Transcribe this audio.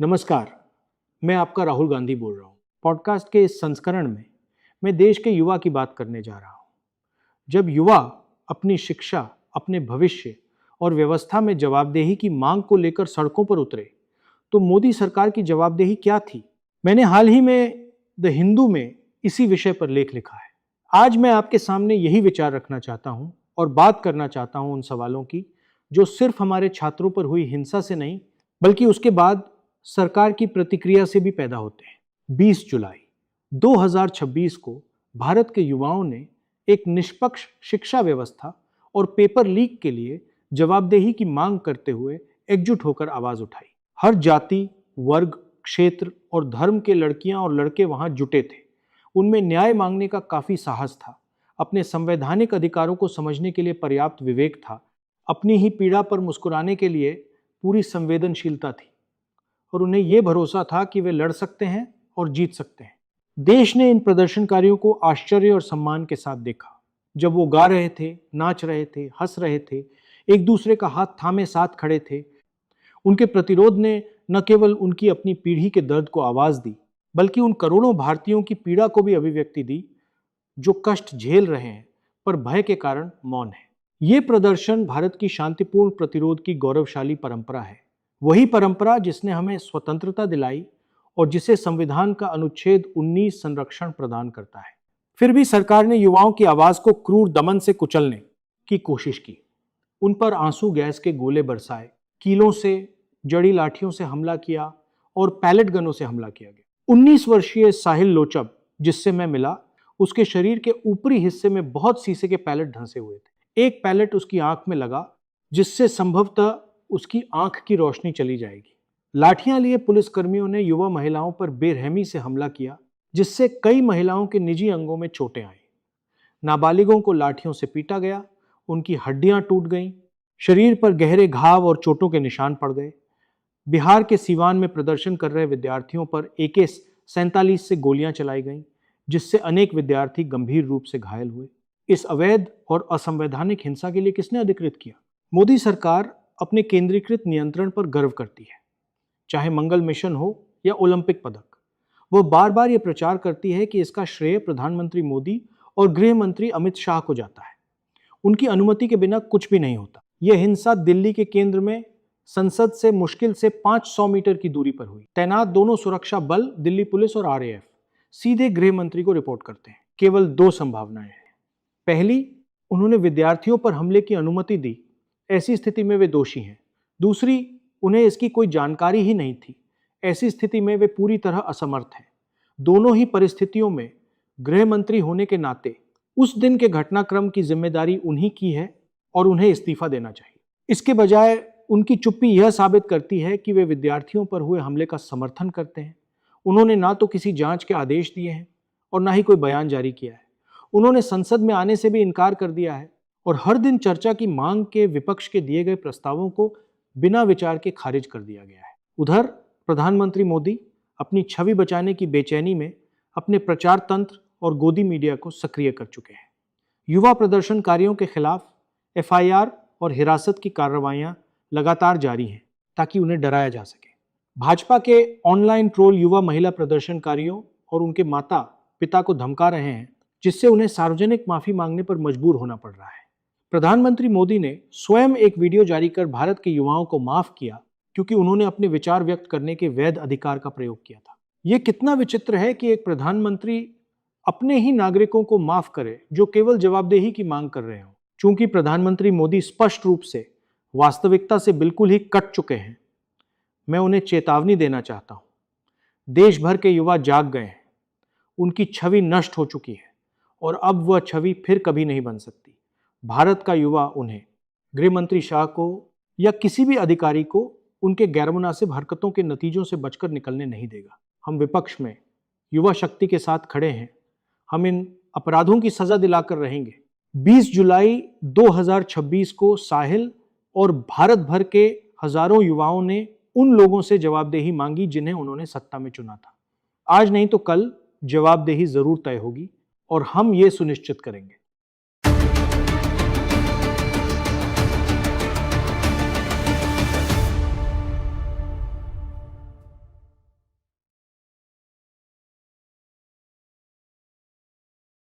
नमस्कार, मैं आपका राहुल गांधी बोल रहा हूँ। पॉडकास्ट के इस संस्करण में मैं देश के युवा की बात करने जा रहा हूँ। जब युवा अपनी शिक्षा, अपने भविष्य और व्यवस्था में जवाबदेही की मांग को लेकर सड़कों पर उतरे, तो मोदी सरकार की जवाबदेही क्या थी? मैंने हाल ही में द हिंदू में इसी विषय पर लेख लिखा है। आज मैं आपके सामने यही विचार रखना चाहता हूँ और बात करना चाहता हूँ उन सवालों की जो सिर्फ हमारे छात्रों पर हुई हिंसा से नहीं, बल्कि उसके बाद सरकार की प्रतिक्रिया से भी पैदा होते हैं। 20 जुलाई 2026 को भारत के युवाओं ने एक निष्पक्ष शिक्षा व्यवस्था और पेपर लीक के लिए जवाबदेही की मांग करते हुए एकजुट होकर आवाज उठाई। हर जाति, वर्ग, क्षेत्र और धर्म के लड़कियां और लड़के वहां जुटे थे। उनमें न्याय मांगने का काफी साहस था, अपने संवैधानिक अधिकारों को समझने के लिए पर्याप्त विवेक था, अपनी ही पीड़ा पर मुस्कुराने के लिए पूरी संवेदनशीलता थी और उन्हें यह भरोसा था कि वे लड़ सकते हैं और जीत सकते हैं। देश ने इन प्रदर्शनकारियों को आश्चर्य और सम्मान के साथ देखा। जब वो गा रहे थे, नाच रहे थे, हंस रहे थे, एक दूसरे का हाथ थामे साथ खड़े थे, उनके प्रतिरोध ने न केवल उनकी अपनी पीढ़ी के दर्द को आवाज दी, बल्कि उन करोड़ों भारतीयों की पीड़ा को भी अभिव्यक्ति दी जो कष्ट झेल रहे हैं पर भय के कारण मौन है। ये प्रदर्शन भारत की शांतिपूर्ण प्रतिरोध की गौरवशाली परंपरा है। वही परंपरा जिसने हमें स्वतंत्रता दिलाई और जिसे संविधान का अनुच्छेद 19 संरक्षण प्रदान करता है। फिर भी सरकार ने युवाओं की आवाज को क्रूर दमन से कुचलने की कोशिश की। उन पर आंसू गैस के गोले बरसाए, कीलों से, जड़ी लाठियों से हमला किया और पैलेट गनों से हमला किया गया। 19 वर्षीय साहिल लोचब, जिससे मैं मिला, उसके शरीर के ऊपरी हिस्से में बहुत शीशे के पैलेट धंसे हुए थे। एक पैलेट उसकी आंख में लगा, जिससे संभवतः उसकी आंख की रोशनी चली जाएगी। लाठियां लिए पुलिसकर्मियों ने युवा महिलाओं पर बेरहमी से हमला किया, जिससे कई महिलाओं के निजी अंगों में चोटें आईं। नाबालिगों को लाठियों से पीटा गया, उनकी हड्डियां टूट गईं, शरीर पर गहरे घाव और चोटों के निशान पड़ गए। बिहार के सीवान में प्रदर्शन कर रहे विद्यार्थियों पर AK-47 से गोलियां चलाई गईं, जिससे अनेक विद्यार्थी गंभीर रूप से घायल हुए। इस अवैध और असंवैधानिक हिंसा के लिए किसने अधिकृत किया? मोदी सरकार अपने केंद्रीकृत नियंत्रण पर गर्व करती है, चाहे मंगल मिशन हो या ओलंपिक पदक। वह बार बार यह प्रचार करती है कि इसका श्रेय प्रधानमंत्री मोदी और गृह मंत्री अमित शाह को जाता है। उनकी अनुमति के बिना कुछ भी नहीं होता। यह हिंसा दिल्ली के केंद्र में संसद से मुश्किल से 500 मीटर की दूरी पर हुई। तैनात दोनों सुरक्षा बल, दिल्ली पुलिस और RAF, सीधे गृह मंत्री को रिपोर्ट करते हैं। केवल 2 संभावनाएं हैं। पहली, उन्होंने विद्यार्थियों पर हमले की अनुमति दी, ऐसी स्थिति में वे दोषी हैं। दूसरी, उन्हें इसकी कोई जानकारी ही नहीं थी, ऐसी स्थिति में वे पूरी तरह असमर्थ हैं। दोनों ही परिस्थितियों में गृह मंत्री होने के नाते उस दिन के घटनाक्रम की जिम्मेदारी उन्हीं की है और उन्हें इस्तीफा देना चाहिए। इसके बजाय उनकी चुप्पी यह साबित करती है कि वे विद्यार्थियों पर हुए हमले का समर्थन करते हैं। उन्होंने ना तो किसी जांच के आदेश दिए हैं और ना ही कोई बयान जारी किया है। उन्होंने संसद में आने से भी इनकार कर दिया है और हर दिन चर्चा की मांग के विपक्ष के दिए गए प्रस्तावों को बिना विचार के खारिज कर दिया गया है। उधर प्रधानमंत्री मोदी अपनी छवि बचाने की बेचैनी में अपने प्रचार तंत्र और गोदी मीडिया को सक्रिय कर चुके हैं। युवा प्रदर्शनकारियों के खिलाफ FIR और हिरासत की कार्रवाइयां लगातार जारी हैं ताकि उन्हें डराया जा सके। भाजपा के ऑनलाइन ट्रोल युवा महिला प्रदर्शनकारियों और उनके माता पिता को धमका रहे हैं, जिससे उन्हें सार्वजनिक माफी मांगने पर मजबूर होना पड़ रहा है। प्रधानमंत्री मोदी ने स्वयं एक वीडियो जारी कर भारत के युवाओं को माफ किया क्योंकि उन्होंने अपने विचार व्यक्त करने के वैध अधिकार का प्रयोग किया था। यह कितना विचित्र है कि एक प्रधानमंत्री अपने ही नागरिकों को माफ करे जो केवल जवाबदेही की मांग कर रहे हो। चूंकि प्रधानमंत्री मोदी स्पष्ट रूप से वास्तविकता से बिल्कुल ही कट चुके हैं, मैं उन्हें चेतावनी देना चाहता हूं। देश भर के युवा जाग गए हैं, उनकी छवि नष्ट हो चुकी है और अब वह छवि फिर कभी नहीं बन सकती। भारत का युवा उन्हें, गृह मंत्री शाह को या किसी भी अधिकारी को उनके गैरमुनासिब हरकतों के नतीजों से बचकर निकलने नहीं देगा। हम विपक्ष में युवा शक्ति के साथ खड़े हैं। हम इन अपराधों की सजा दिलाकर रहेंगे। 20 जुलाई 2026 को साहिल और भारत भर के हजारों युवाओं ने उन लोगों से जवाबदेही मांगी जिन्हें उन्होंने सत्ता में चुना था। आज नहीं तो कल जवाबदेही जरूर तय होगी और हम ये सुनिश्चित करेंगे।